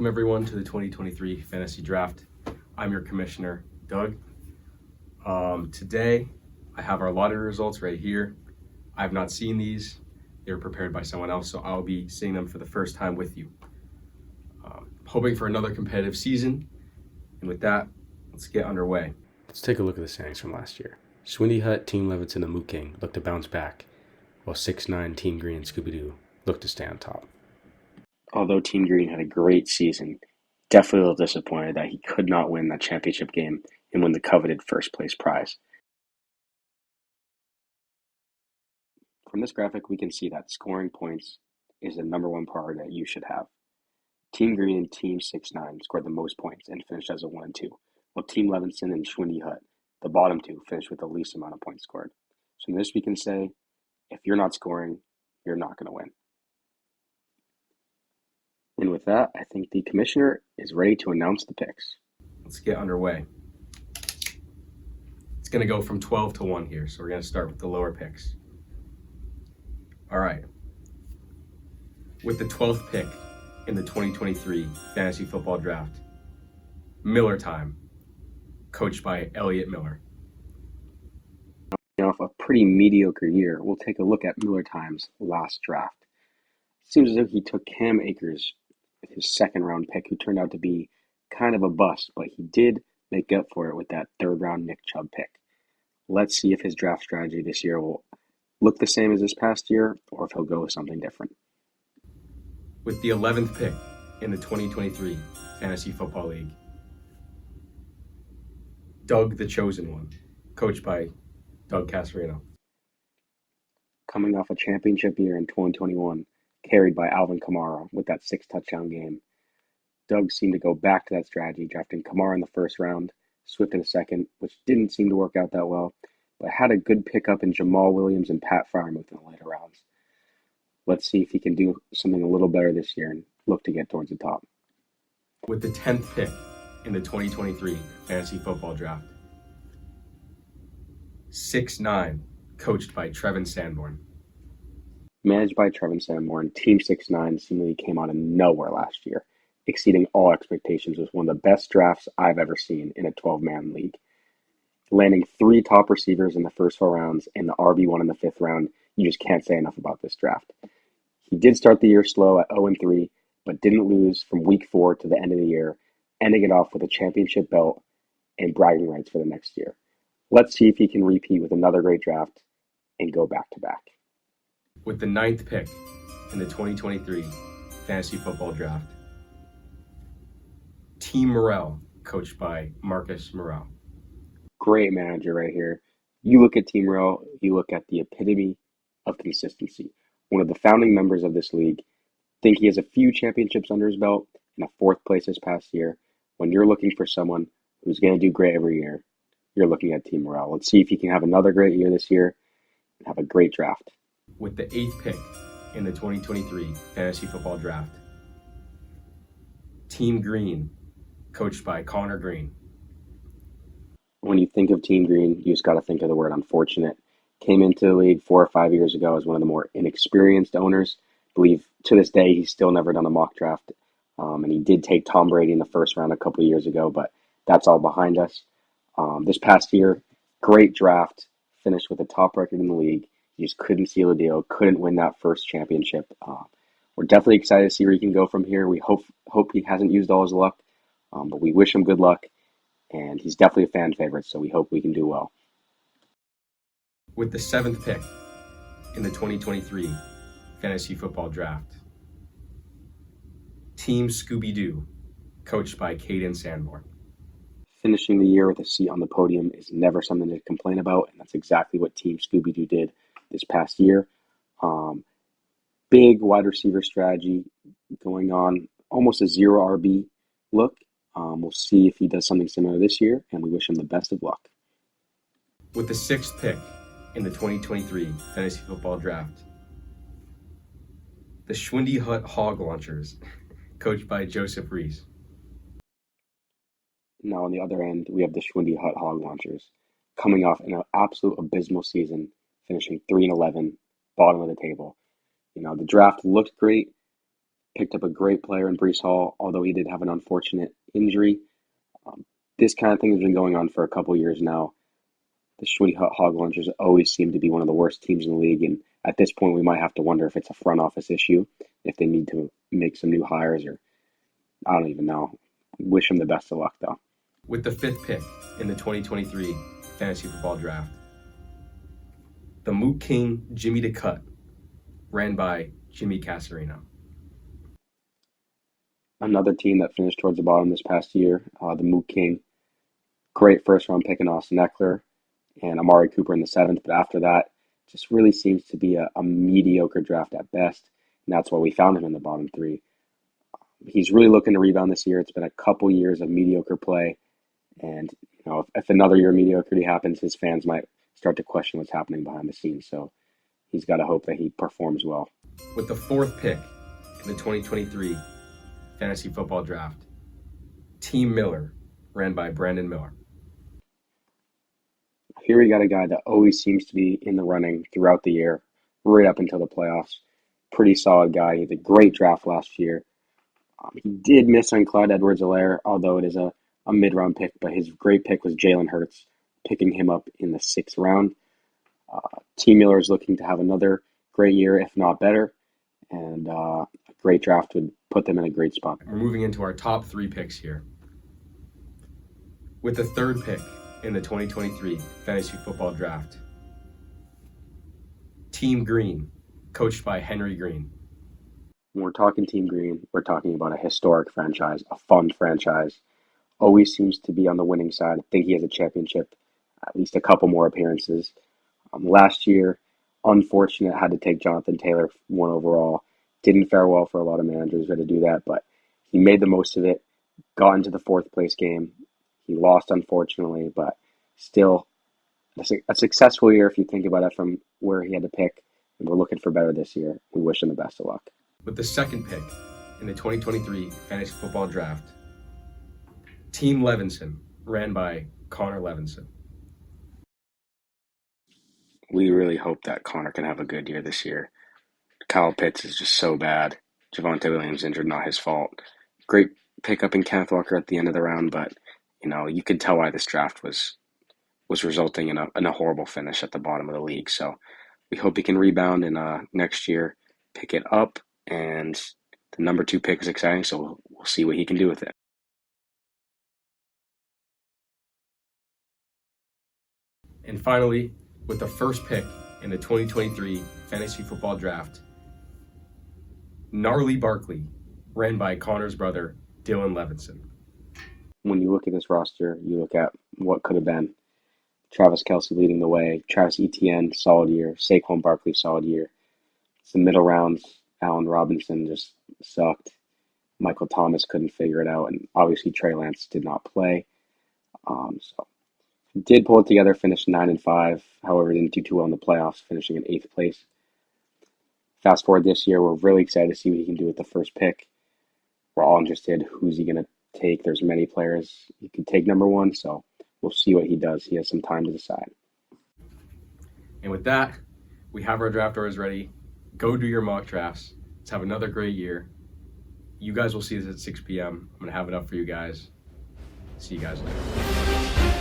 Welcome everyone to the 2023 Fantasy Draft. I'm your commissioner, Doug. Today, I have our lottery results right here. I have not seen these. They were prepared by someone else, so I'll be seeing them for the first time with you. Hoping for another competitive season. And with that, let's get underway. Let's take a look at the standings from last year. Schwindy Hut, Team Levinson, and Moot King look to bounce back, while 6'9", Team Green, and Scooby-Doo look to stay on top. Although Team Green had a great season, definitely a little disappointed that he could not win that championship game and win the coveted first place prize. From this graphic, we can see that scoring points is the number one priority that you should have. Team Green and Team 6'9" scored the most points and finished as a 1 and 2, while Team Levinson and Schwindy Hut, the bottom two, finished with the least amount of points scored. So in this we can say, if you're not scoring, you're not going to win. And with that, I think the commissioner is ready to announce the picks. Let's get underway. It's going to go from 12 to 1 here, so we're going to start with the lower picks. All right. With the 12th pick in the 2023 Fantasy Football Draft, Miller time, coached by Elliott Miller. Off a pretty mediocre year, we'll take a look at Miller Time's last draft. It seems as if he took Cam Akers, his second-round pick, who turned out to be kind of a bust, but he did make up for it with that third-round Nick Chubb pick. Let's see if his draft strategy this year will look the same as this past year, or if he'll go with something different. With the 11th pick in the 2023 Fantasy Football League, Doug the Chosen One, coached by Doug Casarino. Coming off a championship year in 2021, carried by Alvin Kamara with that 6-touchdown game, Doug seemed to go back to that strategy, drafting Kamara in the first round, Swift in the second, which didn't seem to work out that well, but had a good pickup in Jamal Williams and Pat Freiermuth in the later rounds. Let's see if he can do something a little better this year and look to get towards the top. With the 10th pick in the 2023 Fantasy Football Draft, 6'9", coached by Trevin Sanborn. Managed by Trevin Sanborn, Team 6'9" seemingly came out of nowhere last year, exceeding all expectations with one of the best drafts I've ever seen in a 12-man league. Landing 3 top receivers in the first 4 rounds and the RB1 in the 5th round, you just can't say enough about this draft. He did start the year slow at 0-3, but didn't lose from week 4 to the end of the year, ending it off with a championship belt and bragging rights for the next year. Let's see if he can repeat with another great draft and go back-to-back. With the 9th pick in the 2023 Fantasy Football Draft, Team Morrell, coached by Marcus Morrell. Great manager right here. You look at Team Morrell, you look at the epitome of consistency. One of the founding members of this league. Think he has a few championships under his belt and a 4th place this past year. When you're looking for someone who's going to do great every year, you're looking at Team Morrell. Let's see if he can have another great year this year and have a great draft. With the 8th pick in the 2023 Fantasy Football Draft, Team Green, coached by Connor Green. When you think of Team Green, you just got to think of the word unfortunate. Came into the league 4 or 5 years ago as one of the more inexperienced owners. I believe to this day he's still never done a mock draft. And he did take Tom Brady in the first round a couple of years ago, but that's all behind us. This past year, great draft, finished with a top record in the league. He just couldn't seal the deal, couldn't win that first championship. We're definitely excited to see where he can go from here. We hope he hasn't used all his luck, but we wish him good luck. And he's definitely a fan favorite, so we hope we can do well. With the 7th pick in the 2023 Fantasy Football Draft, Team Scooby-Doo, coached by Caden Sanborn. Finishing the year with a seat on the podium is never something to complain about, and that's exactly what Team Scooby-Doo did this past year. Big wide receiver strategy going on, almost a 0 RB look. We'll see if he does something similar this year, and we wish him the best of luck. With the 6th pick in the 2023 Fantasy Football Draft, the Schwindy Hut Hog Launchers, coached by Joseph Reese. Now on the other end, we have the Schwindy Hut Hog Launchers, coming off an absolute abysmal season, finishing 3-11, bottom of the table. The draft looked great, picked up a great player in Brees Hall, although he did have an unfortunate injury. Um, this kind of thing has been going on for a couple years now. The Schwitty Hog Launchers always seem to be one of the worst teams in the league, and at this point, we might have to wonder if it's a front office issue, if they need to make some new hires, or I don't even know. Wish them the best of luck, though. With the 5th pick in the 2023 Fantasy Football Draft, the Moot King Jimmy to Cut, ran by Jimmy Casarino. Another team that finished towards the bottom this past year, the Moot King. Great first round pick in Austin Eckler and Amari Cooper in the 7th, but after that, just really seems to be a mediocre draft at best, and that's why we found him in the bottom 3. He's really looking to rebound this year. It's been a couple years of mediocre play, and if another year of mediocrity happens, his fans might start to question what's happening behind the scenes. So he's got to hope that he performs well. With the 4th pick in the 2023 Fantasy Football Draft, Team Miller, ran by Brandon Miller. Here we got a guy that always seems to be in the running throughout the year, right up until the playoffs. Pretty solid guy. He had a great draft last year. He did miss on Clyde Edwards-Helaire, although it is a mid-round pick, but his great pick was Jalen Hurts, picking him up in the 6th round. Team Miller is looking to have another great year, if not better, and a great draft would put them in a great spot. We're moving into our top 3 picks here. With the 3rd pick in the 2023 Fantasy Football Draft, Team Green, coached by Henry Green. When we're talking Team Green, we're talking about a historic franchise, a fun franchise. Always seems to be on the winning side. I think he has a championship, at least a couple more appearances. Last year, unfortunate, had to take Jonathan Taylor 1 overall. Didn't fare well for a lot of managers who had to do that, but he made the most of it, got into the 4th place game. He lost, unfortunately, but still a successful year if you think about it from where he had to pick. And we're looking for better this year. We wish him the best of luck. With the 2nd pick in the 2023 Fantasy Football Draft, Team Levinson, ran by Connor Levinson. We really hope that Connor can have a good year this year. Kyle Pitts is just so bad. Javonte Williams injured, not his fault. Great pickup in Kenneth Walker at the end of the round, but you could tell why this draft was resulting in a horrible finish at the bottom of the league. So we hope he can rebound and next year pick it up. And the number 2 pick is exciting, so we'll see what he can do with it. And finally, with the 1st pick in the 2023 Fantasy Football Draft, Gnarly Barkley, ran by Connor's brother, Dylan Levinson. When you look at this roster, you look at what could have been. Travis Kelce leading the way, Travis Etienne, solid year, Saquon Barkley, solid year. It's the middle rounds, Allen Robinson just sucked. Michael Thomas couldn't figure it out, and obviously Trey Lance did not play. So did pull it together, finished 9-5. However, didn't do too well in the playoffs, finishing in 8th place. Fast forward this year, we're really excited to see what he can do with the 1st pick. We're all interested. Who's he going to take? There's many players he could take number 1, so we'll see what he does. He has some time to decide. And with that, we have our draft orders ready. Go do your mock drafts. Let's have another great year. You guys will see this at 6 p.m. I'm going to have it up for you guys. See you guys later.